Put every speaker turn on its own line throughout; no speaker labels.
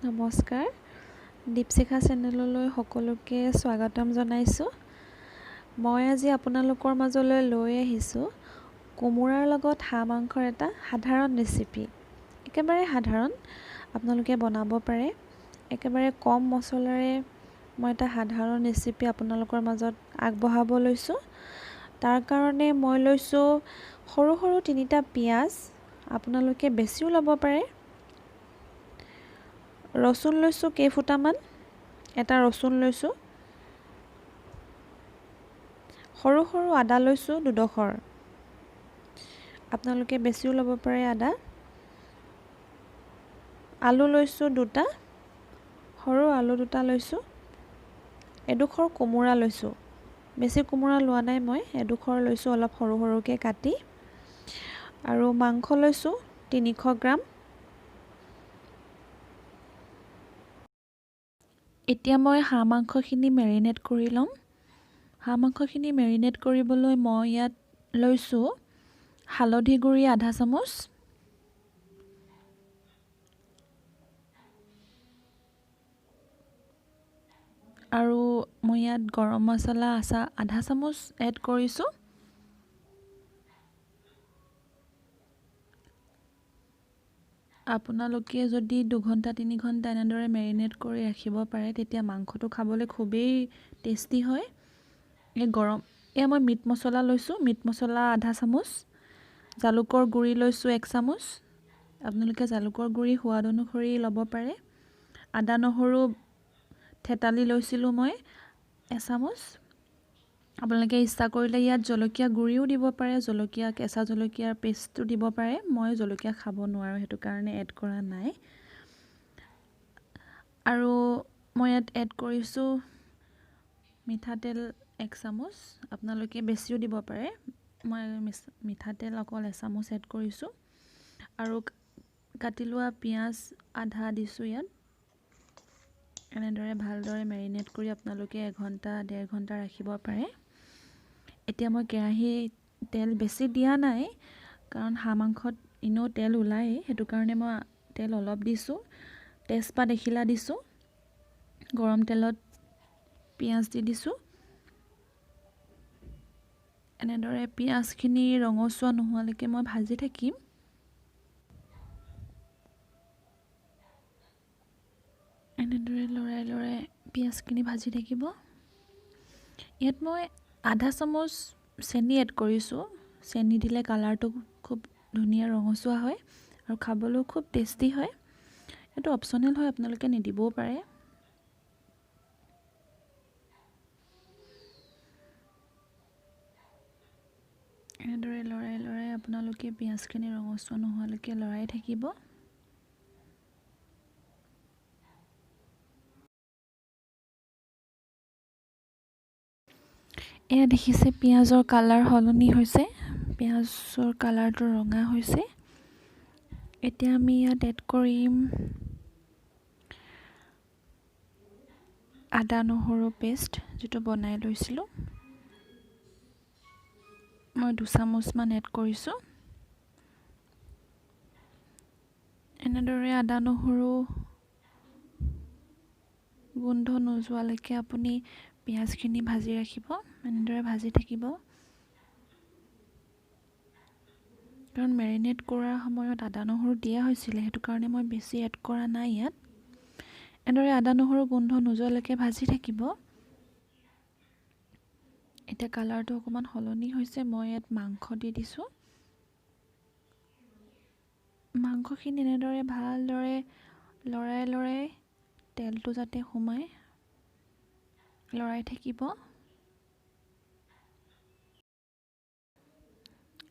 নমস্কাৰ দীপশিখা চেনেললৈ সকলোকে স্বাগতম জনাইছোঁ। মই আজি আপোনালোকৰ মাজলৈ লৈ আহিছোঁ কোমোৰাৰ লগত হাঁহ মাংসৰ এটা সাধাৰণ ৰেচিপি। একেবাৰে সাধাৰণ, আপোনালোকে বনাব পাৰে। একেবাৰে কম মছলাৰে মই এটা সাধাৰণ ৰেচিপি আপোনালোকৰ মাজত আগবঢ়াব লৈছোঁ। তাৰ কাৰণে মই লৈছোঁ সৰু সৰু 3টা পিঁয়াজ, আপোনালোকে বেছিও ল'ব পাৰে। ৰচুন লৈছোঁ কেইফুটামান, এটা ৰচুন লৈছোঁ। সৰু সৰু আদা লৈছোঁ 2ডোখৰ, আপোনালোকে বেছিও ল'ব পাৰে আদা। আলু লৈছোঁ 2টা, সৰু আলু 2টা লৈছোঁ। এডোখৰ কোমোৰা লৈছোঁ, বেছি কোমোৰা লোৱা নাই মই, এডোখৰ লৈছোঁ অলপ সৰু সৰুকৈ কাটি। আৰু মাংস লৈছোঁ 300 গ্ৰাম। এতিয়া মই হাঁহ মাংসখিনি মেৰিনেট কৰি ল'ম। হাঁহ মাংসখিনি মেৰিনেট কৰিবলৈ মই ইয়াত লৈছোঁ হালধি গুড়ি আধা চামুচ, আৰু মই ইয়াত গৰম মছলা আধা চামুচ এড কৰিছোঁ। আপোনালোকে যদি 2 ঘণ্টা 3 ঘণ্টা এনেদৰে মেৰিনেট কৰি ৰাখিব পাৰে তেতিয়া মাংসটো খাবলৈ খুবেই টেষ্টি হয়। এয়া মই মিট মছলা লৈছোঁ, মিট মছলা আধা চামুচ, জালুকৰ গুড়ি লৈছোঁ 1 চামুচ, আপোনালোকে জালুকৰ গুড়ি সোৱাদ অনুসৰি ল'ব পাৰে। আদা নহৰু থেতালি লৈছিলোঁ মই 1 চামুচ। আপোনালোকে ইচ্ছা কৰিলে ইয়াত জলকীয়া গুড়িও দিব পাৰে, কেঁচা জলকীয়াৰ পেষ্টটো দিব পাৰে। মই জলকীয়া খাব নোৱাৰোঁ, সেইটো কাৰণে এড কৰা নাই। আৰু মই ইয়াত এড কৰিছোঁ মিঠাতেল 1 চামুচ, আপোনালোকে বেছিও দিব পাৰে। মই মিঠাতেল অকল 1 চামুচ এড কৰিছোঁ। আৰু কাটি লোৱা পিঁয়াজ আধা দিছোঁ ইয়াত। এনেদৰে ভালদৰে মেৰিনেট কৰি আপোনালোকে 1 ঘণ্টা 1.5 ঘণ্টা ৰাখিব পাৰে। এতিয়া মই কেৰাহীত তেল বেছি দিয়া নাই, কাৰণ হাঁহ মাংসত এনেও তেল ওলায়েই, সেইটো কাৰণে মই তেল অলপ দিছোঁ। তেজপাত এখিলা দিছোঁ, গৰম তেলত পিঁয়াজ দি দিছোঁ। এনেদৰে পিঁয়াজখিনি ৰঙচুৱা নোহোৱালৈকে মই ভাজি থাকিম। এনেদৰে লৰাই লৰাই পিঁয়াজখিনি ভাজি থাকিব। ইয়াত মই আধা চামুচ চেনি এড কৰিছোঁ। চেনি দিলে কালাৰটো খুব ধুনীয়া ৰঙচুৱা হয় আৰু খাবলৈও খুব টেষ্টি হয়। এইটো অপশ্যনেল হয়, আপোনালোকে নিদিবও পাৰে। এনেদৰে লৰাই লৰাই আপোনালোকে পিঁয়াজখিনি ৰঙচুৱা নোহোৱালৈকে লৰাই থাকিব। এয়া দেখিছে পিঁয়াজৰ কালাৰ সলনি হৈছে, পিঁয়াজৰ কালাৰটো ৰঙা হৈছে। এতিয়া আমি ইয়াত এড কৰিম আদা নহৰু পেষ্ট, যিটো বনাই লৈছিলোঁ। মই 2 চামুচমান এড কৰিছোঁ। এনেদৰে আদা নহৰু গোন্ধ নোযোৱালৈকে আপুনি পিঁয়াজখিনি ভাজি ৰাখিব। এনেদৰে ভাজি থাকিব, কাৰণ মেৰিনেট কৰাৰ সময়ত আদা নহৰু দিয়া হৈছিলে, সেইটো কাৰণে মই বেছি এড কৰা নাই ইয়াত। এনেদৰে আদা নহৰু গোন্ধ নোযোৱালৈকে ভাজি থাকিব। এতিয়া কালাৰটো অকণমান সলনি হৈছে, মই ইয়াত মাংস দি দিছোঁ। মাংসখিনি এনেদৰে ভালদৰে লৰাই লৰাই তেলটো যাতে সোমায় লৰাই থাকিব।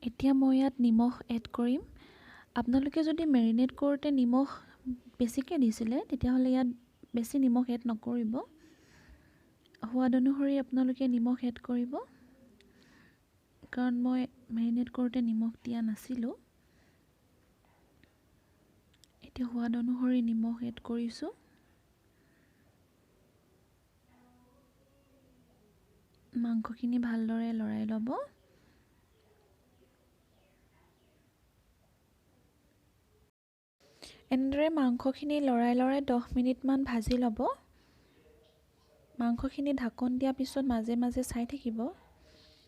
এতিয়া মই ইয়াত নিমখ এড কৰিম। আপোনালোকে যদি মেৰিনেট কৰোঁতে নিমখ বেছিকৈ দিছিলে, তেতিয়াহ'লে ইয়াত বেছি নিমখ এড নকৰিব। সোৱাদ অনুসৰি আপোনালোকে নিমখ এড কৰিব, কাৰণ মই মেৰিনেট কৰোঁতে নিমখ দিয়া নাছিলোঁ। এতিয়া সোৱাদ অনুসৰি নিমখ এড কৰিছোঁ। মাংসখিনি ভালদৰে লৰাই ল'ব। এনেদৰে মাংসখিনি লৰাই লৰাই 10 মিনিটমান ভাজি ল'ব। মাংসখিনি ঢাকন দিয়াৰ পিছত মাজে মাজে চাই থাকিব।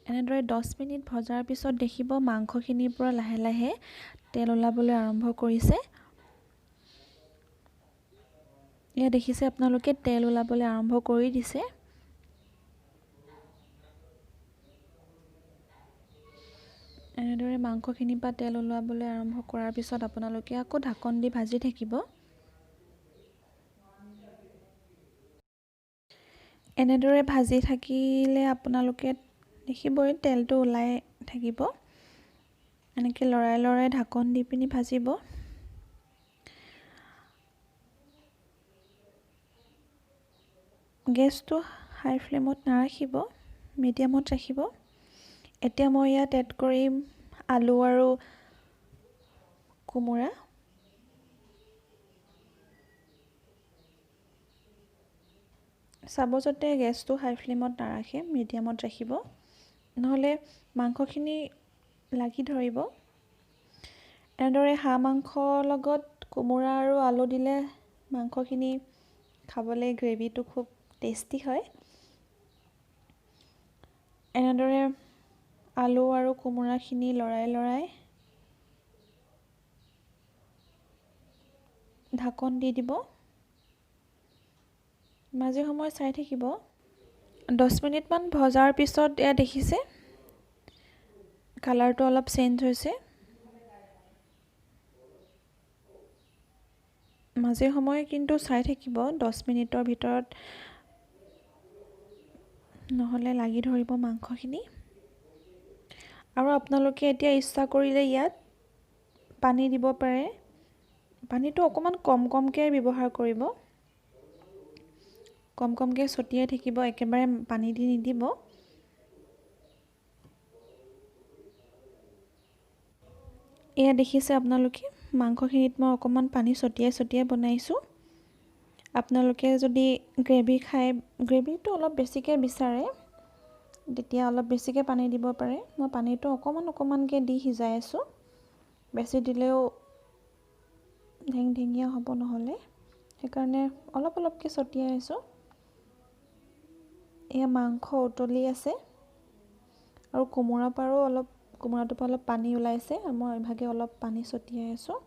এনেদৰে 10 মিনিট ভজাৰ পিছত দেখিব মাংসখিনিৰ পৰা লাহে লাহে তেল ওলাবলৈ আৰম্ভ কৰিছে। এয়া দেখিছে আপোনালোকে তেল ওলাবলৈ আৰম্ভ কৰি দিছে। এনেদৰে মাংসখিনিৰ পৰা তেল ওলাবলৈ আৰম্ভ কৰাৰ পিছত আপোনালোকে আকৌ ঢাকন দি ভাজি থাকিব। এনেদৰে ভাজি থাকিলে আপোনালোকে দেখিবই তেলটো ওলাই থাকিব। এনেকৈ লৰাই লৰাই ঢাকন দি পিনি ভাজিব। গেছটো হাই ফ্লেমত নাৰাখিব, মিডিয়ামত ৰাখিব। এতিয়া মই ইয়াত এড কৰিম আলু আৰু কোমোৰা। চাব যাতে গেছটো হাই ফ্লেমত নাৰাখে, মিডিয়ামত ৰাখিব, নহ'লে মাংসখিনি লাগি ধৰিব। এনেদৰে হাঁহ মাংসৰ লগত কোমোৰা আৰু আলু দিলে মাংসখিনি খাবলৈ গ্ৰেভিটো খুব টেষ্টি হয়। এনেদৰে আলু আৰু কোমোৰাখিনি লৰাই লৰাই ঢাকন দি দিব। মাজে সময়ে চাই থাকিব। 10 মিনিটমান ভজাৰ পিছত এয়া দেখিছে কালাৰটো অলপ চেঞ্জ হৈছে। মাজে সময়ে কিন্তু চাই থাকিব 10 মিনিটৰ ভিতৰত, নহ'লে লাগি ধৰিব মাংসখিনি। আৰু আপোনালোকে এতিয়া ইচ্ছা কৰিলে ইয়াত পানী দিব পাৰে। পানীটো অকণমান কম কমকৈ ব্যৱহাৰ কৰিব। কম কমকৈ ছটিয়াই থাকিব, একেবাৰে পানী দি নিদিব। এয়া দেখিছে আপোনালোকে মাংসখিনিত মই অকণমান পানী ছটিয়াই ছটিয়াই বনাইছোঁ। আপোনালোকে যদি গ্ৰেভি খায়, গ্ৰেভিটো অলপ বেছিকৈ বিচাৰে, তেতিয়া অলপ বেছিকৈ পানী দিব পাৰে। মই পানীটো অকণমান অকণমানকৈ দি সিজাই আছোঁ। বেছি দিলেও ঢেংঢেঙীয়া হ'ব নহ'লে, সেইকাৰণে অলপ অলপকৈ ছটিয়াই আছোঁ। এয়া মাংস উতলি আছে আৰু কোমোৰাৰ পৰাও কোমোৰাটোৰ পৰা অলপ পানী ওলাইছে। মই ইভাগে অলপ পানী ছটিয়াই আছোঁ।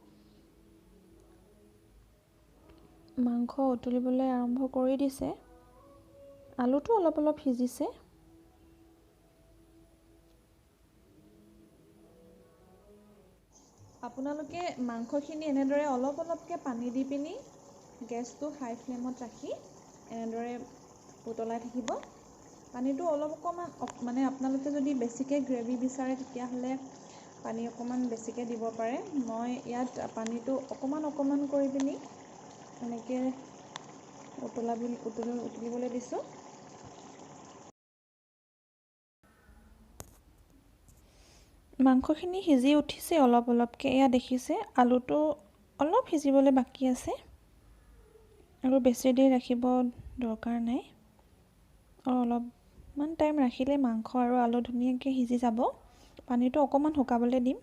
মাংস উতলিবলৈ আৰম্ভ কৰি দিছে। আলুটো অলপ অলপ সিজিছে। আপোনালোকে মাংসখিনি এনেদৰে অলপ অলপকৈ পানী দি পিনি গেছটো হাই ফ্লেমত ৰাখি এনেদৰে উতলাই থাকিব। পানীটো অলপ অকণমান মানে আপোনালোকে যদি বেছিকৈ গ্ৰেভি বিচাৰে তেতিয়াহ'লে পানী অকণমান বেছিকৈ দিব পাৰে। মই ইয়াত পানীটো অকণমান অকণমান কৰি পিনি এনেকৈ উতলিবলৈ দিছোঁ। মাংসখিনি সিজি উঠিছে অলপ অলপকৈ। এয়া দেখিছে আলুটো অলপ সিজিবলৈ বাকী আছে, আৰু বেছি দেৰি ৰাখিব দৰকাৰ নাই। আৰু অলপমান টাইম ৰাখিলে মাংস আৰু আলু ধুনীয়াকৈ সিজি যাব। পানীটো অকণমান শুকাবলৈ দিম।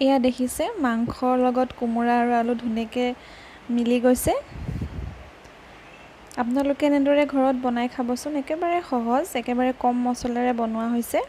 এয়া দেখিছে মাংসৰ লগত কোমোৰা আৰু আলু ধুনীয়াকৈ মিলি গৈছে। আপোনালোকে এনেদৰে ঘৰত বনাই খাবচোন। একেবাৰে সহজ, একেবাৰে কম মছলাৰে বনোৱা হৈছে।